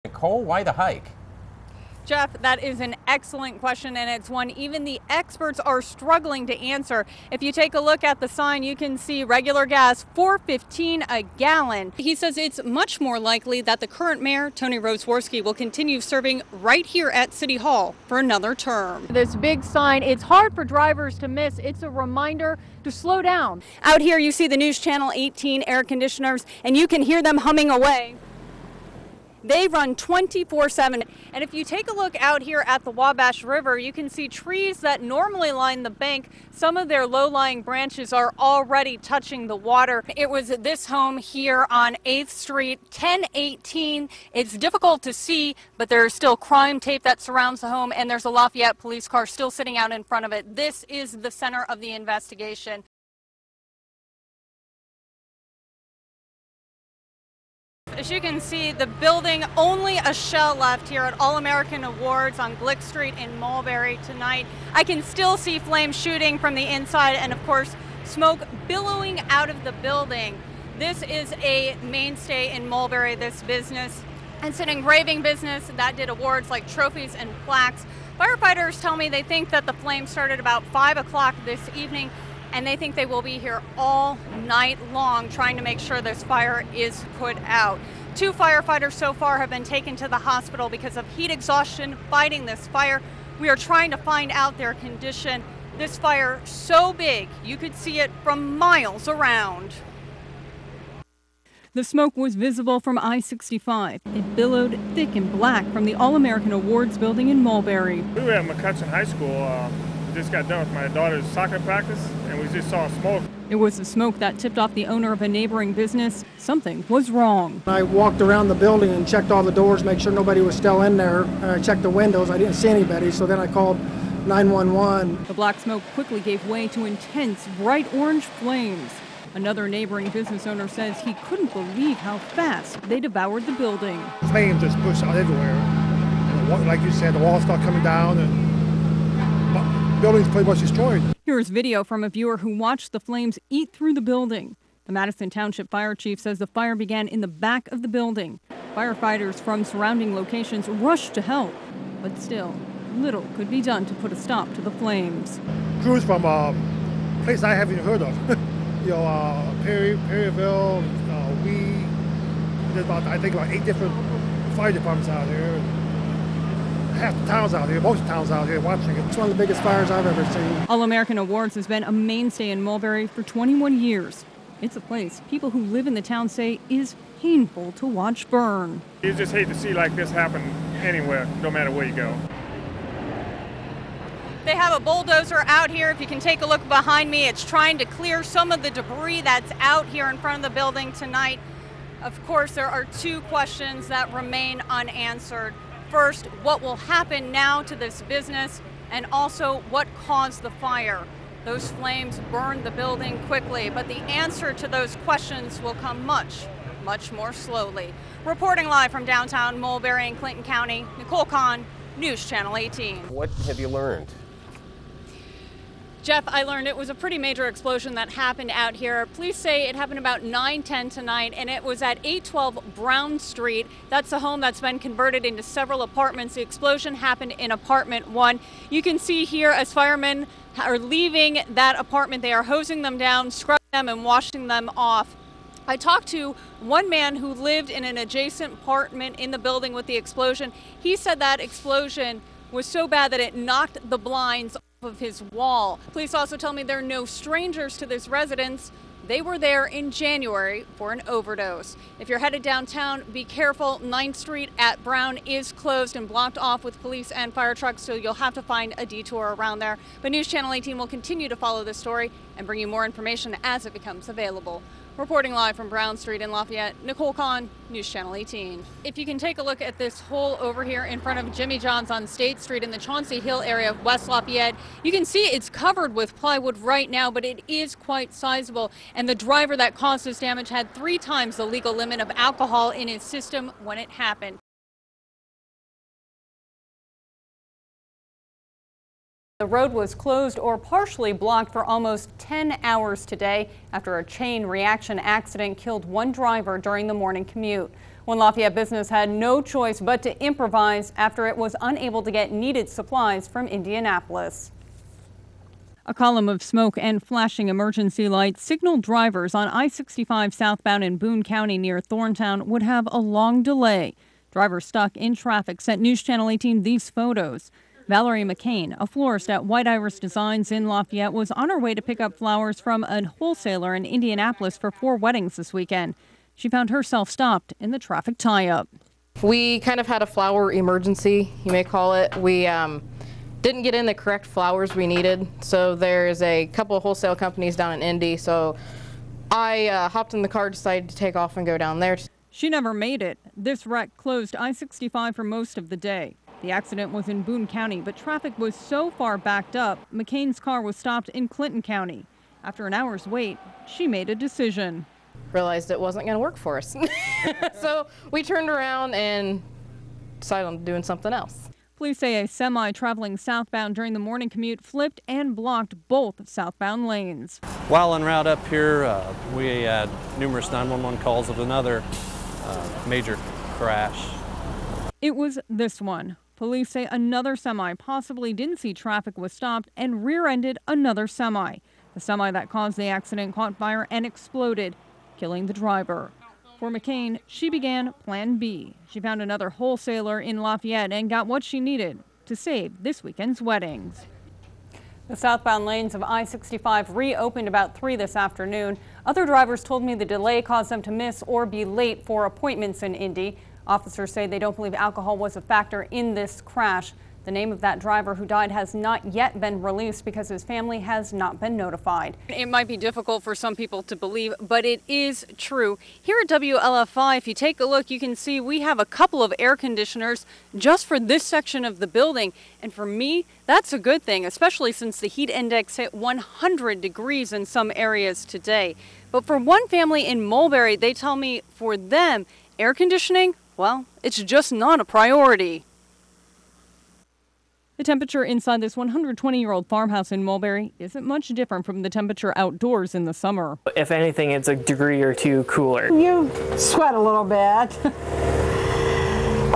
Niccole, why the hike? Jeff, that is an excellent question, and it's one even the experts are struggling to answer. If you take a look at the sign, you can see regular gas, $4.15 a gallon. He says it's much more likely that the current mayor, Tony Rosworski, will continue serving right here at City Hall for another term. This big sign, it's hard for drivers to miss. It's a reminder to slow down. Out here, you see the News Channel 18 air conditioners, and you can hear them humming away. They run 24/7. And if you take a look out here at the Wabash River, you can see trees that normally line the bank. Some of their low-lying branches are already touching the water. It was this home here on 8th Street, 1018. It's difficult to see, but there's still crime tape that surrounds the home, and there's a Lafayette police car still sitting out in front of it. This is the center of the investigation. As you can see, the building, only a shell left here at All-American Awards on Glick Street in Mulberry tonight. I can still see flames shooting from the inside and, of course, smoke billowing out of the building. This is a mainstay in Mulberry, this business. It's an engraving business that did awards like trophies and plaques. Firefighters tell me they think that the flames started about 5 o'clock this evening, and they think they will be here all night long trying to make sure this fire is put out. 2 firefighters so far have been taken to the hospital because of heat exhaustion fighting this fire. We are trying to find out their condition. This fire so big you could see it from miles around. The smoke was visible from I-65. It billowed thick and black from the All-American Awards building in Mulberry. We were at McCutcheon High School. Just got done with my daughter's soccer practice, and we just saw smoke. It was the smoke that tipped off the owner of a neighboring business. Something was wrong. I walked around the building and checked all the doors, make sure nobody was still in there. I checked the windows. I didn't see anybody, so then I called 911. The black smoke quickly gave way to intense, bright orange flames. Another neighboring business owner says he couldn't believe how fast they devoured the building. Flames just pushed out everywhere. And like you said, the walls start coming down, and the building's pretty much destroyed. Here's video from a viewer who watched the flames eat through the building. The Madison Township Fire Chief says the fire began in the back of the building. Firefighters from surrounding locations rushed to help, but still, little could be done to put a stop to the flames. Crews from a place I haven't heard of. Perryville, there's I think about 8 different fire departments out here. Half the towns out here, most of the towns out here watching it. It's one of the biggest fires I've ever seen. All-American Awards has been a mainstay in Mulberry for 21 years. It's a place people who live in the town say is painful to watch burn. You just hate to see like this happen anywhere, no matter where you go. They have a bulldozer out here. If you can take a look behind me, it's trying to clear some of the debris that's out here in front of the building tonight. Of course, there are 2 questions that remain unanswered. First, what will happen now to this business, and also what caused the fire? Those flames burned the building quickly, but the answer to those questions will come much more slowly. Reporting live from downtown Mulberry and Clinton County, Niccole Caan, News Channel 18. What have you learned? Jeff, I learned it was a pretty major explosion that happened out here. Police say it happened about 9:10 tonight, and it was at 812 Brown Street. That's a home that's been converted into several apartments. The explosion happened in apartment 1. You can see here as firemen are leaving that apartment, they are hosing them down, scrubbing them, and washing them off. I talked to one man who lived in an adjacent apartment in the building with the explosion. He said that explosion was so bad that it knocked the blinds of his wall. Police also tell me there are no strangers to this residence. They were there in January for an overdose. If you're headed downtown, be careful. 9th Street at Brown is closed and blocked off with police and fire trucks, so you'll have to find a detour around there. But News Channel 18 will continue to follow this story and bring you more information as it becomes available. Reporting live from Brown Street in Lafayette, Niccole Caan, News Channel 18. If you can take a look at this hole over here in front of Jimmy John's on State Street in the Chauncey Hill area of West Lafayette, you can see it's covered with plywood right now, but it is quite sizable. And the driver that caused this damage had 3 times the legal limit of alcohol in his system when it happened. The road was closed or partially blocked for almost 10 hours today after a chain reaction accident killed one driver during the morning commute. One Lafayette business had no choice but to improvise after it was unable to get needed supplies from Indianapolis. A column of smoke and flashing emergency lights signaled drivers on I-65 southbound in Boone County near Thorntown would have a long delay. Drivers stuck in traffic sent News Channel 18 these photos. Valerie McCain, a florist at White Iris Designs in Lafayette, was on her way to pick up flowers from a wholesaler in Indianapolis for 4 weddings this weekend. She found herself stopped in the traffic tie-up. We kind of had a flower emergency, you may call it. We didn't get in the correct flowers we needed, so there's a couple of wholesale companies down in Indy, so I hopped in the car, decided to take off and go down there. She never made it. This wreck closed I-65 for most of the day. The accident was in Boone County, but traffic was so far backed up, McCain's car was stopped in Clinton County. After an hour's wait, she made a decision. Realized it wasn't going to work for us. So we turned around and decided on doing something else. Police say a semi traveling southbound during the morning commute flipped and blocked both southbound lanes. While en route up here, we had numerous 911 calls of another major crash. It was this one. Police say another semi possibly didn't see traffic was stopped and rear-ended another semi. The semi that caused the accident caught fire and exploded, killing the driver. For McCain, she began Plan B. She found another wholesaler in Lafayette and got what she needed to save this weekend's weddings. The southbound lanes of I-65 reopened about 3 this afternoon. Other drivers told me the delay caused them to miss or be late for appointments in Indy. Officers say they don't believe alcohol was a factor in this crash. The name of that driver who died has not yet been released because his family has not been notified. It might be difficult for some people to believe, but it is true. Here at WLFI, if you take a look, you can see we have a couple of air conditioners just for this section of the building. And for me, that's a good thing, especially since the heat index hit 100 degrees in some areas today. But for one family in Mulberry, they tell me for them, air conditioning, well, it's just not a priority. The temperature inside this 120-year-old farmhouse in Mulberry isn't much different from the temperature outdoors in the summer. If anything, it's a degree or two cooler. You sweat a little bit.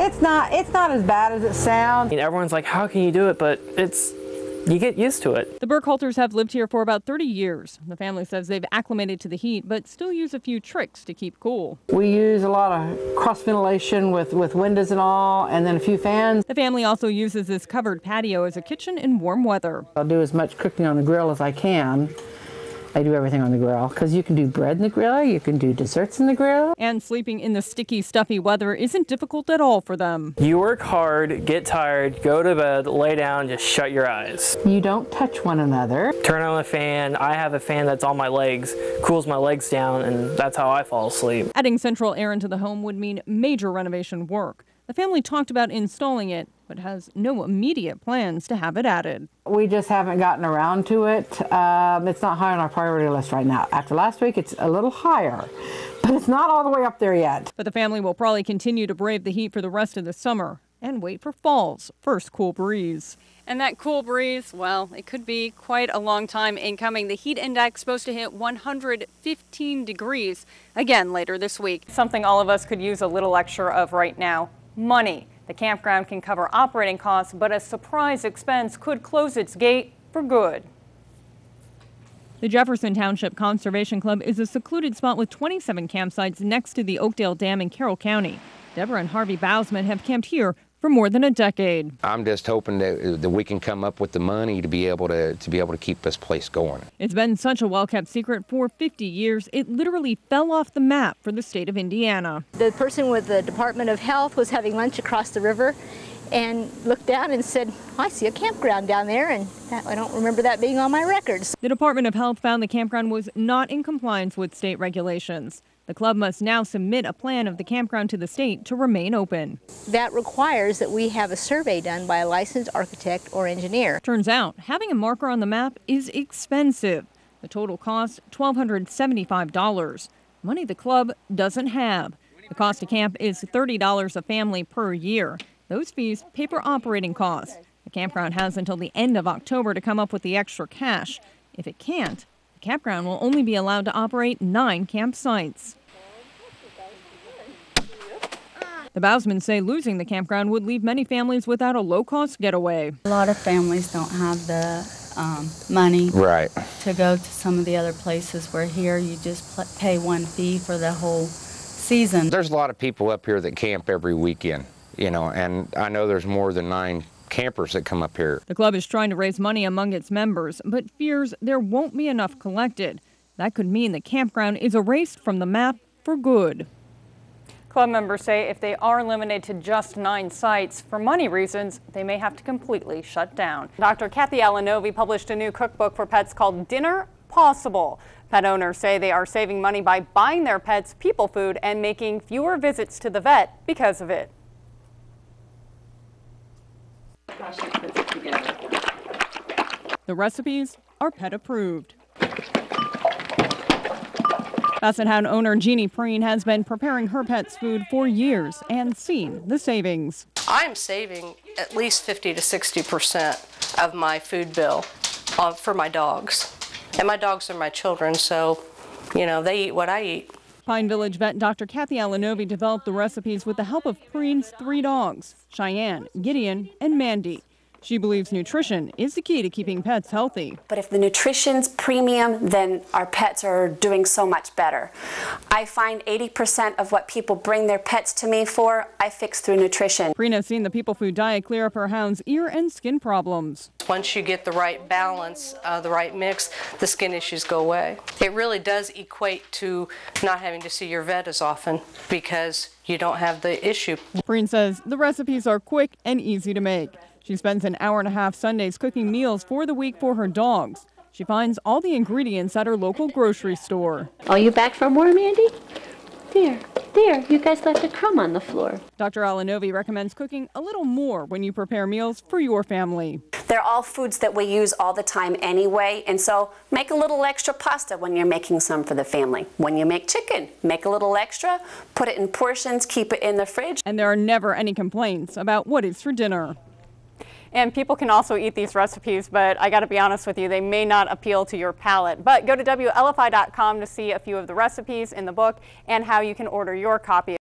It's not as bad as it sounds. I mean, everyone's like, how can you do it? But you get used to it. The Burkhalters have lived here for about 30 years. The family says they've acclimated to the heat, but still use a few tricks to keep cool. We use a lot of cross ventilation with windows and all, and then a few fans. The family also uses this covered patio as a kitchen in warm weather. I'll do as much cooking on the grill as I can. I do everything on the grill because you can do bread in the grill, you can do desserts in the grill. And sleeping in the sticky, stuffy weather isn't difficult at all for them. You work hard, get tired, go to bed, lay down, just shut your eyes. You don't touch one another. Turn on the fan. I have a fan that's on my legs, cools my legs down, and that's how I fall asleep. Adding central air into the home would mean major renovation work. The family talked about installing it, but has no immediate plans to have it added. We just haven't gotten around to it. It's not high on our priority list right now. After last week, it's a little higher, but it's not all the way up there yet. But the family will probably continue to brave the heat for the rest of the summer and wait for fall's first cool breeze. And that cool breeze, well, it could be quite a long time incoming. The heat index supposed to hit 115 degrees again later this week. Something all of us could use a little extra of right now. Money. The campground can cover operating costs, but a surprise expense could close its gate for good. The Jefferson Township Conservation Club is a secluded spot with 27 campsites next to the Oakdale Dam in Carroll County. Deborah and Harvey Bousman have camped here for more than a decade. I'm just hoping that we can come up with the money to be able to keep this place going. It's been such a well-kept secret for 50 years, it literally fell off the map for the state of Indiana. The person with the Department of Health was having lunch across the river and looked down and said, I see a campground down there, and I don't remember that being on my records. The Department of Health found the campground was not in compliance with state regulations. The club must now submit a plan of the campground to the state to remain open. That requires that we have a survey done by a licensed architect or engineer. Turns out, having a marker on the map is expensive. The total cost, $1,275. Money the club doesn't have. The cost to camp is $30 a family per year. Those fees pay for operating costs. The campground has until the end of October to come up with the extra cash. If it can't, the campground will only be allowed to operate 9 campsites. The Bousmans say losing the campground would leave many families without a low-cost getaway. A lot of families don't have the money to go to some of the other places, where here you just pay one fee for the whole season. There's a lot of people up here that camp every weekend, you know, and I know there's more than 9 campers that come up here. The club is trying to raise money among its members, but fears there won't be enough collected. That could mean the campground is erased from the map for good. Club members say if they are limited to just 9 sites, for money reasons, they may have to completely shut down. Dr. Kathy Alanovi published a new cookbook for pets called Dinner Possible. Pet owners say they are saving money by buying their pets people food and making fewer visits to the vet because of it. The recipes are pet approved. Basset Hound owner Jeannie Preen has been preparing her pet's food for years and seen the savings. I'm saving at least 50 to 60% of my food bill for my dogs. And my dogs are my children, so, you know, they eat what I eat. Pine Village vet Dr. Kathy Alanovi developed the recipes with the help of Preen's 3 dogs, Cheyenne, Gideon, and Mandy. She believes nutrition is the key to keeping pets healthy. But if the nutrition's premium, then our pets are doing so much better. I find 80% of what people bring their pets to me for, I fix through nutrition. Preen has seen the people food diet clear up her hound's ear and skin problems. Once you get the right balance, the right mix, the skin issues go away. It really does equate to not having to see your vet as often because you don't have the issue. Preen says the recipes are quick and easy to make. She spends an hour and a half Sundays cooking meals for the week for her dogs. She finds all the ingredients at her local grocery store. Are you back for more, Mandy? There, you guys left a crumb on the floor. Dr. Alanovi recommends cooking a little more when you prepare meals for your family. They're all foods that we use all the time anyway, and so make a little extra pasta when you're making some for the family. When you make chicken, make a little extra, put it in portions, keep it in the fridge. And there are never any complaints about what is for dinner. And people can also eat these recipes, but I got to be honest with you, they may not appeal to your palate. But go to WLFI.com to see a few of the recipes in the book and how you can order your copy.